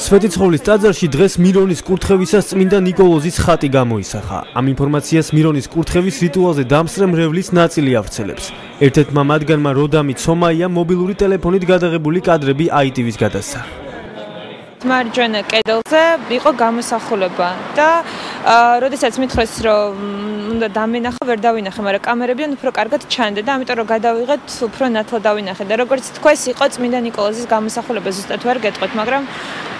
სვეტიცხოვლის ტაძარში დღეს მირონის კურთხევისას წმინდა ნიკოლოზის ხატი გამოისახა. Ამ ინფორმაციას მირონის კურთხევის რიტუალზე დამსწრე მრევლის ნაწილი ავრცელებს. ერთ-ერთმა მათგანმა როდამი ცომაია მობილური ტელეფონით გადაღებული კადრები ITV-ს გადასცა. მარჯვენა კედელზე იყო გამოსახულება და როდესაც მითხრეს რომ უნდა დამენახო ვერ დავინახე, მაგრამ კამერებიდან უფრო კარგად ჩანდა და ამიტომ რომ გადავიღეთ უფრო ნათლად დავინახე და როგორც თქვეს იყო წმინდა ნიკოლოზის გამოსახულება ზუსტად ვერ გეტყვით, მაგრამ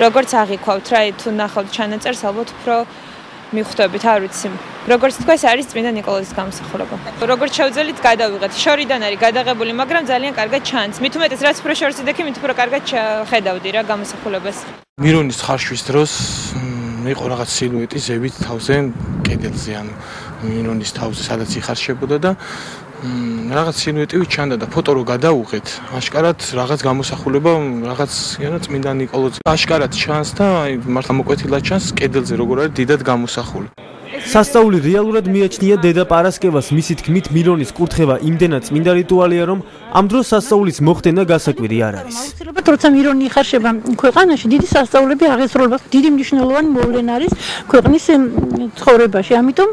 როგორც აღიქვავთ რა თუ ნახავთ ჩანაწერს ალბათ უფრო მიხვდებით, არ ვიცი. როგორც თქვეს არის წმინდა ნიკოლოზის გამოსახულება. როგორც შევძელით გადავიღეთ, შორიდან არის გადაღებული, მაგრამ ძალიან კარგად ჩანს. მით უმეტეს რაც უფრო შორს იდექი, მით უფრო კარგად ხედავდი რა გამოსახულებას. მირონის ხარშვის დროს იყო რაღაც სილუეტი ზევით თავზე კედელზე, ანუ მირონის თავზე სადაც იხარშებოდა და რაღაც სილუეტივით ჩანდა და ფოტო რო გადავუღეთ, აშკარად რაღაც გამოსახულება, რაღაც წმინდა ნიკოლოზი აშკარად ჩანს და მართლა მოკვეთილად ჩანს კედელზე როგორ არის დიდად გამოსახული. სასწაული რეალურად მიაჩნია დედა პარასკევას, მისი თქმით მირონის კურთხევა იმდენად წმინდა რიტუალია, რომ ამ დროს სასწაულის მოხდენა გასაკვირი არ არის. აუცილებლად როცა მირონი იხარშება ქვეყანაში, დიდი სასწაულები აღესრულება, დიდი მნიშვნელოვანი მოვლენა არის ქვეყნის ცხოვრებაში. ამიტომ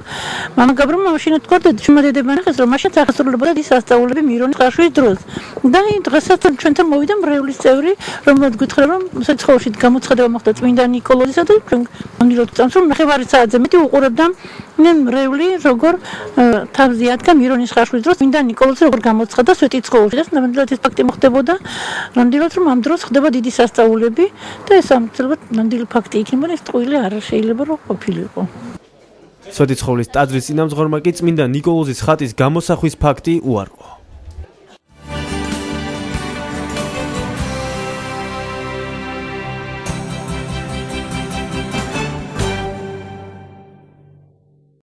მამა გაბრიელმა მაშინ თქვა და შემოდებდა ნახეს, რომ მაშინ აღესრულებოდა დიდი სასწაულები მირონის ხარშვის დროს. და დღესაც ჩვენთან მოვიდა მრევლის წევრი, რომელსაც გითხრა, რომ სვეტიცხოვლში გამოცხადება მოხდა წმინდა ნიკოლოზისა და ჩვენ ამდილოთ წამს რომ ნახევარი საათზე მეტი უყურებდა მრევლი როგორ თავზე ადგა მირონის ხარშვის დროს წმინდა ნიკოლოზი როგორ გამოცხადა სვეტიცხოვლში და ნამდვილად ეს ფაქტი მოხდებოდა ნამდვილად რომ ამ დროს ხდება დიდი სასწაულები და ეს ამცელად ნამდვილი ფაქტი იქნება ეს ტყუილი არ შეიძლება რომ ყოფილიყო. სვეტიცხოვლის ტაძრის წინამძღოლმა კი წმინდა ნიკოლოზის ხატის გამოსახვის ფაქტი უარყო.